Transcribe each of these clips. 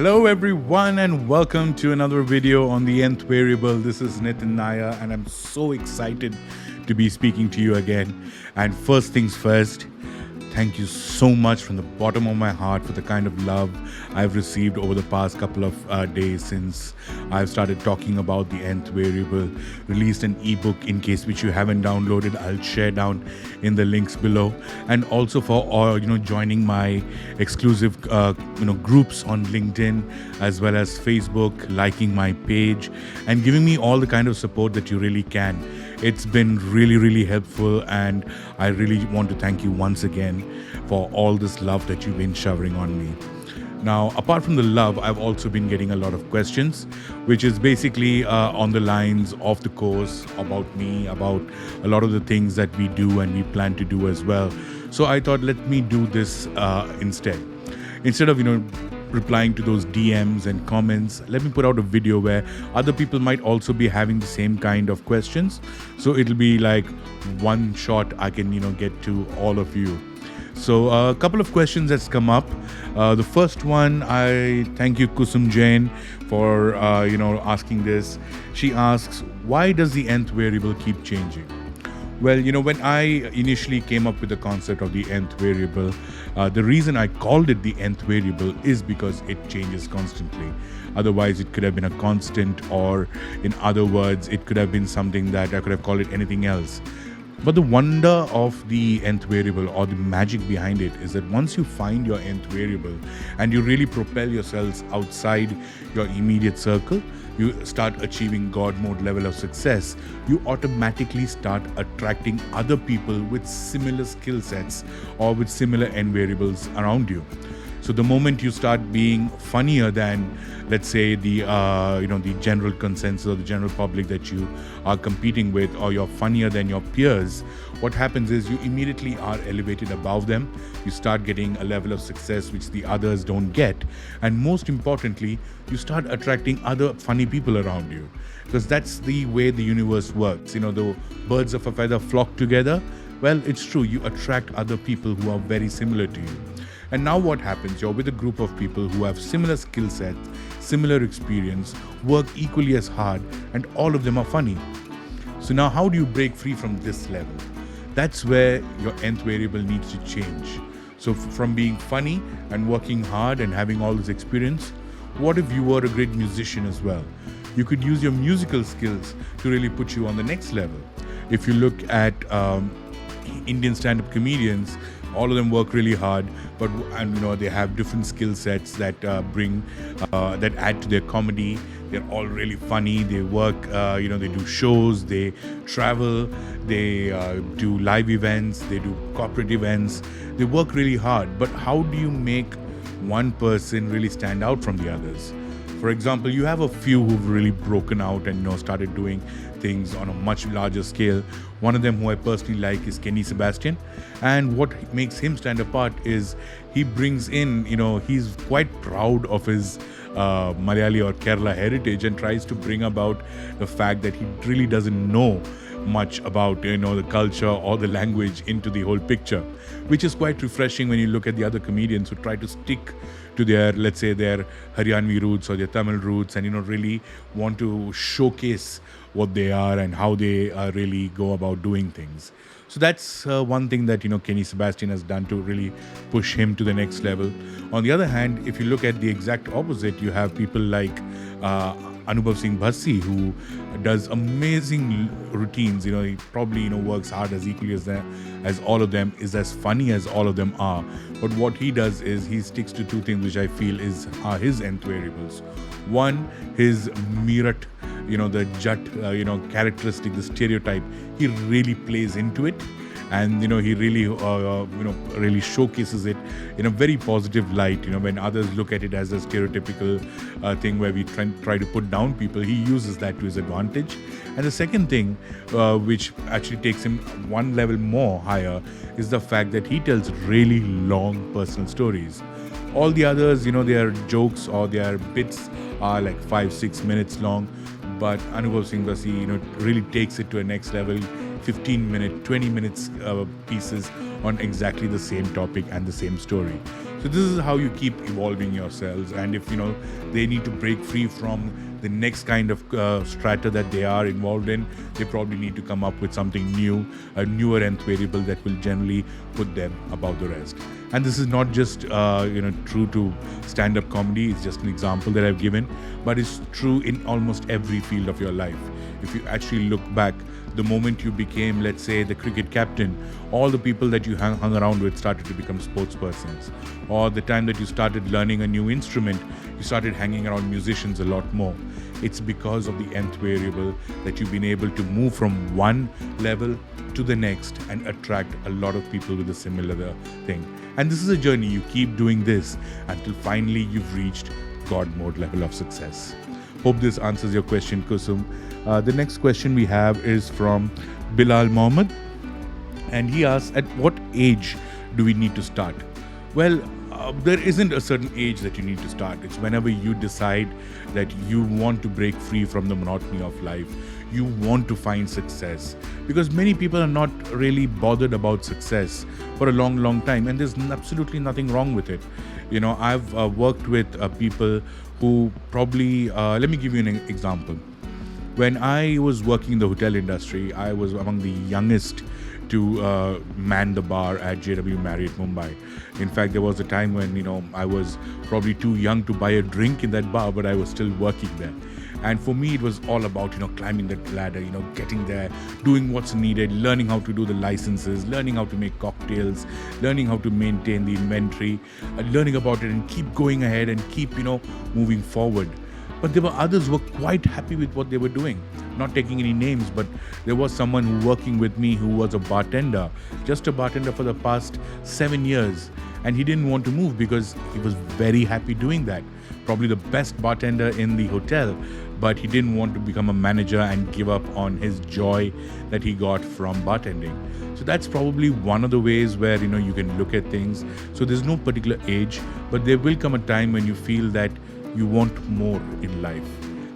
Hello everyone and welcome to another video on the Nth Variable. This is Nitin Nair and I'm so excited to be speaking to you again. And first things first, thank you so much from the bottom of my heart for the kind of love I've received over the past couple of days since I've started talking about the Nth Variable. Released an ebook in case which you haven't downloaded. I'll share down in the links below, and also for joining my exclusive groups on LinkedIn as well as Facebook, liking my page and giving me all the kind of support that you really can. It's been really helpful, and I really want to thank you once again for all this love that you've been showering on me. Now, apart from the love, I've also been getting a lot of questions, which is basically on the lines of the course, about me, about a lot of the things that we do and we plan to do as well. So I thought, let me do this instead. Instead of, replying to those DMs and comments, let me put out a video where other people might also be having the same kind of questions. So it'll be like one shot I can, get to all of you. So a couple of questions that's come up. The first one, I thank you Kusum Jain for asking this. She asks, why does the nth variable keep changing? Well, when I initially came up with the concept of the nth variable, the reason I called it the nth variable is because it changes constantly. Otherwise, it could have been a constant, or in other words, it could have been something that I could have called it anything else. But the wonder of the nth variable, or the magic behind it, is that once you find your nth variable and you really propel yourselves outside your immediate circle, you start achieving God mode level of success, you automatically start attracting other people with similar skill sets or with similar n variables around you. So the moment you start being funnier than, let's say, the general consensus or the general public that you are competing with, or you're funnier than your peers, what happens is you immediately are elevated above them. You start getting a level of success which the others don't get. And most importantly, you start attracting other funny people around you. Because that's the way the universe works. The birds of a feather flock together. Well, it's true. You attract other people who are very similar to you. And now what happens? You're with a group of people who have similar skill sets, similar experience, work equally as hard, and all of them are funny. So now how do you break free from this level? That's where your nth variable needs to change. So from being funny and working hard and having all this experience, what if you were a great musician as well? You could use your musical skills to really put you on the next level. If you look at Indian stand-up comedians, all of them work really hard, but they have different skill sets that that add to their comedy. They're all really funny. They work, they do shows, they travel, they do live events, they do corporate events. They work really hard. But how do you make one person really stand out from the others? For example, you have a few who've really broken out and started doing things on a much larger scale. One of them who I personally like is Kenny Sebastian, and what makes him stand apart is he brings in, he's quite proud of his Malayali or Kerala heritage, and tries to bring about the fact that he really doesn't know much about the culture or the language into the whole picture, which is quite refreshing when you look at the other comedians who try to stick to their, let's say, their Haryanvi roots or their Tamil roots, and really want to showcase what they are and how they really go about doing things. So that's one thing that Kenny Sebastian has done to really push him to the next level. On the other hand, if you look at the exact opposite, you have people like Anubhav Singh Bhassi, who does amazing routines. He probably works hard as equally as all of them, is as funny as all of them are. But what he does is he sticks to two things which I feel are his nth variables. One, his Meerut, the Jat, characteristic, the stereotype. He really plays into it, and he really really showcases it in a very positive light. When others look at it as a stereotypical thing where we try to put down people, he uses that to his advantage. And the second thing, which actually takes him one level more higher, is the fact that he tells really long personal stories. All the others, their jokes or their bits are like 5-6 minutes long, but Anubhav Singh Bhassi, really takes it to a next level. 15-minute, 20 minutes pieces on exactly the same topic and the same story. So this is how you keep evolving yourselves. And if they need to break free from the next kind of strata that they are involved in, they probably need to come up with something new, a newer nth variable that will generally put them above the rest. And this is not just true to stand-up comedy. It's just an example that I've given, but it's true in almost every field of your life. If you actually look back, the moment you became, let's say, the cricket captain, all the people that you hung around with started to become sportspersons. Or the time that you started learning a new instrument, you started hanging around musicians a lot more. It's because of the nth variable that you've been able to move from one level to the next and attract a lot of people with a similar thing. And this is a journey. You keep doing this until finally you've reached God mode level of success. Hope this answers your question, Kusum. The next question we have is from Bilal Mohammed, and he asks, at what age do we need to start? Well, there isn't a certain age that you need to start. It's whenever you decide that you want to break free from the monotony of life, you want to find success. Because many people are not really bothered about success for a long, long time, and there's absolutely nothing wrong with it. I've worked with people who probably, let me give you an example. When I was working in the hotel industry, I was among the youngest to man the bar at JW Marriott Mumbai. In fact, there was a time when, I was probably too young to buy a drink in that bar, but I was still working there. And for me, it was all about, climbing that ladder, getting there, doing what's needed, learning how to do the licenses, learning how to make cocktails, learning how to maintain the inventory, learning about it and keep going ahead and keep, moving forward. But there were others who were quite happy with what they were doing. Not taking any names, but there was someone who working with me who was a bartender, just a bartender for the past 7 years. And he didn't want to move because he was very happy doing that. Probably the best bartender in the hotel, but he didn't want to become a manager and give up on his joy that he got from bartending. So that's probably one of the ways where, you can look at things. So there's no particular age, but there will come a time when you feel that you want more in life.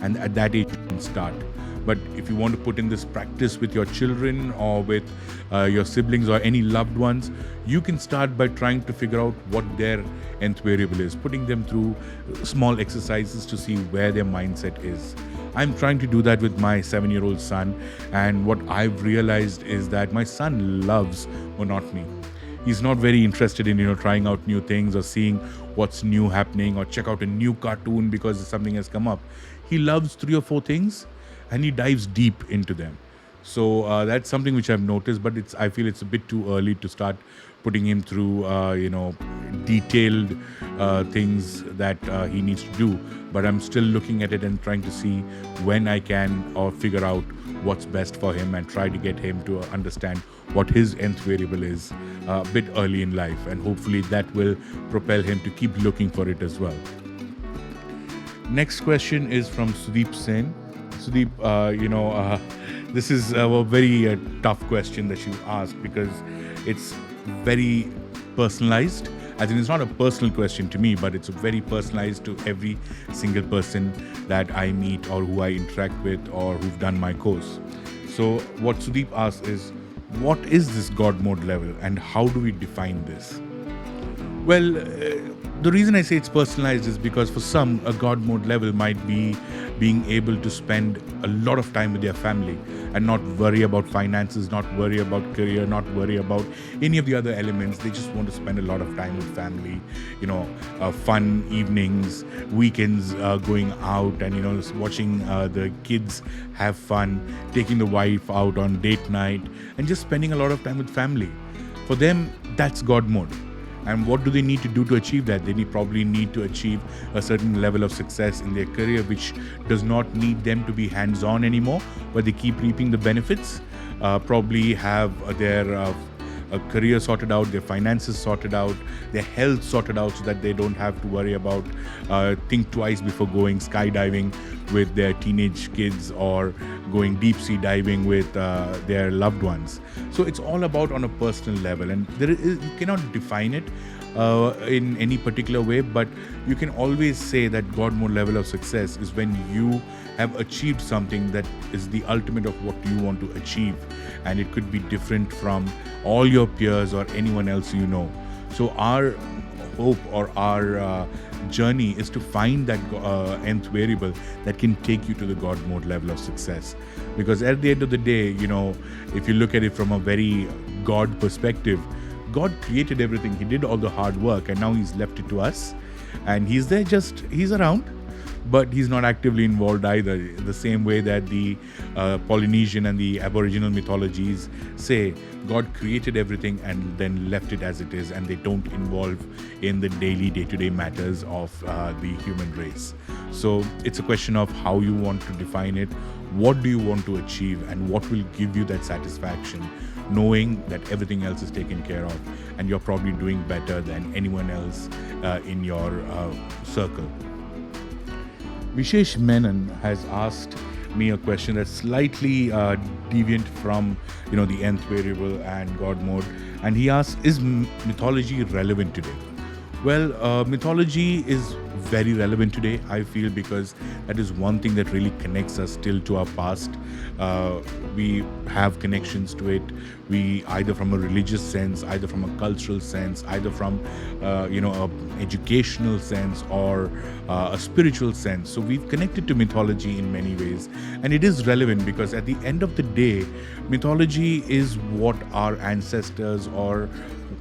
And at that age, you can start. But if you want to put in this practice with your children or with your siblings or any loved ones, you can start by trying to figure out what their nth variable is, putting them through small exercises to see where their mindset is. I'm trying to do that with my 7-year-old son, and what I've realized is that my son loves monotony. He's not very interested in, trying out new things or seeing what's new happening or check out a new cartoon because something has come up. He loves 3 or 4 things and he dives deep into them. So that's something which I've noticed, but I feel it's a bit too early to start putting him through, detailed things that he needs to do. But I'm still looking at it and trying to see when I can or figure out what's best for him and try to get him to understand what his nth variable is a bit early in life. And hopefully that will propel him to keep looking for it as well. Next question is from Sudeep Sen. Sudeep, this is a very tough question that you asked because it's very personalized. As in, it's not a personal question to me, but it's very personalized to every single person that I meet or who I interact with or who've done my course. So what Sudeep asks is, what is this God mode level and how do we define this? Well, the reason I say it's personalized is because for some, a God mode level might be being able to spend a lot of time with their family and not worry about finances, not worry about career, not worry about any of the other elements. They just want to spend a lot of time with family, fun evenings, weekends, going out and, watching the kids have fun, taking the wife out on date night and just spending a lot of time with family. For them, that's God mode. And what do they need to do to achieve that? They probably need to achieve a certain level of success in their career, which does not need them to be hands-on anymore, but they keep reaping the benefits, probably have their career sorted out, their finances sorted out, their health sorted out so that they don't have to worry about think twice before going skydiving with their teenage kids or going deep sea diving with their loved ones. So it's all about on a personal level, and you cannot define it in any particular way, but you can always say that God mode level of success is when you have achieved something that is the ultimate of what you want to achieve, and it could be different from all your peers or anyone else you know. So our hope or our journey is to find that nth variable that can take you to the God mode level of success. Because at the end of the day, if you look at it from a very God perspective, God created everything. He did all the hard work, and now He's left it to us. And He's there, He's around, but He's not actively involved either. The same way that the Polynesian and the Aboriginal mythologies say God created everything and then left it as it is, and they don't involve in the daily, day-to-day matters of the human race. So it's a question of how you want to define it, what do you want to achieve, and what will give you that satisfaction, knowing that everything else is taken care of and you're probably doing better than anyone else in your circle. Vishesh Menon has asked me a question that's slightly deviant from the nth variable and God mode, and he asks, is mythology relevant today? Well, mythology is very relevant today, I feel, because that is one thing that really connects us still to our past. We have connections to it. We either from a religious sense, either from a cultural sense, either from a educational sense or a spiritual sense. So we've connected to mythology in many ways, and it is relevant because at the end of the day, mythology is what our ancestors or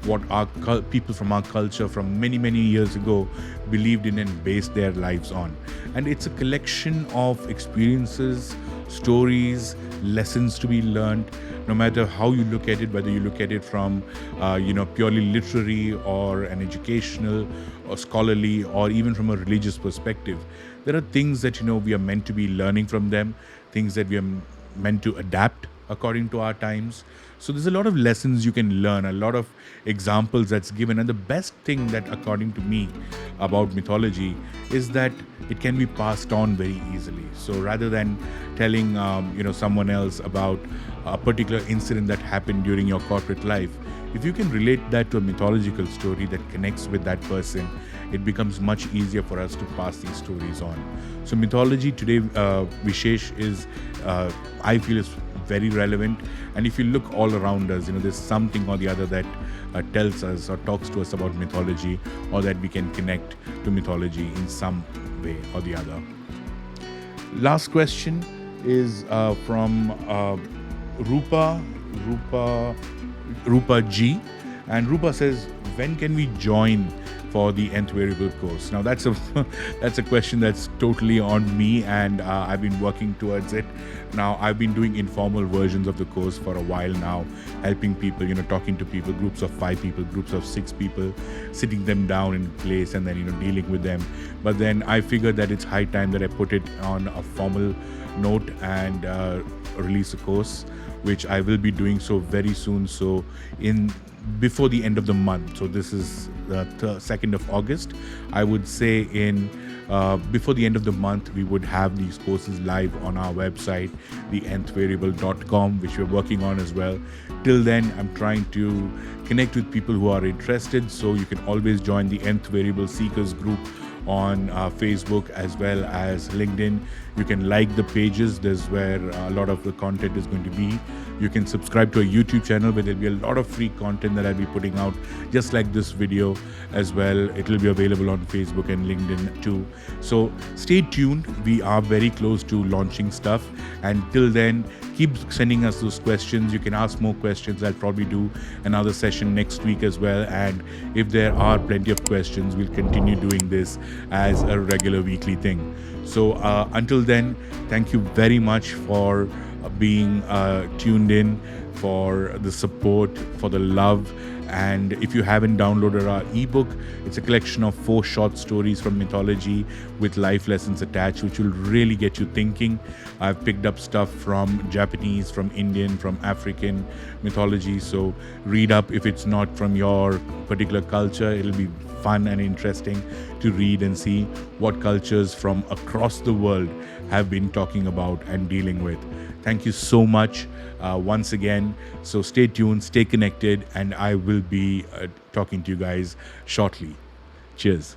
what our people from our culture from many years ago believed in and based their lives on. And it's a collection of experiences, stories, lessons to be learned, no matter how you look at it, whether you look at it from purely literary or an educational or scholarly or even from a religious perspective. There are things that we are meant to be learning from them, things that we are meant to adapt according to our times. So there's a lot of lessons you can learn, a lot of examples that's given. And the best thing that, according to me, about mythology is that it can be passed on very easily. So rather than telling someone else about a particular incident that happened during your corporate life, if you can relate that to a mythological story that connects with that person, it becomes much easier for us to pass these stories on. So mythology today, Vishesh, is I feel is very relevant. And if you look all around us, there's something or the other that tells us or talks to us about mythology, or that we can connect to mythology in some way or the other. Last question is from Rupa G, and Rupa says, when can we join for the nth variable course? Now that's a question that's totally on me, and I've been working towards it. Now I've been doing informal versions of the course for a while now, helping people, talking to people, groups of 5 people, groups of 6 people, sitting them down in place and then dealing with them. But then I figured that it's high time that I put it on a formal note and release a course, which I will be doing so very soon. So before the end of the month, so this is the 2nd of August, I would say before the end of the month, we would have these courses live on our website, thenthvariable.com, which we're working on as well. Till then, I'm trying to connect with people who are interested, so you can always join the Nth Variable Seekers Group on Facebook as well as LinkedIn. You can like the pages. There's where a lot of the content is going to be. You can subscribe to a YouTube channel where there'll be a lot of free content that I'll be putting out, just like this video as well. It will be available on Facebook and LinkedIn too. So stay tuned. We are very close to launching stuff. And till then, keep sending us those questions. You can ask more questions. I'll probably do another session next week as well. And if there are plenty of questions, we'll continue doing this as a regular weekly thing. So until then, thank you very much for being tuned in, for the support, for the love. And if you haven't downloaded our ebook, it's a collection of 4 short stories from mythology with life lessons attached, which will really get you thinking. I've picked up stuff from Japanese, from Indian, from African mythology. So read up. If it's not from your particular culture, it'll be fun and interesting to read and see what cultures from across the world have been talking about and dealing with. Thank you so much once again. So stay tuned, stay connected, and I will be talking to you guys shortly. Cheers.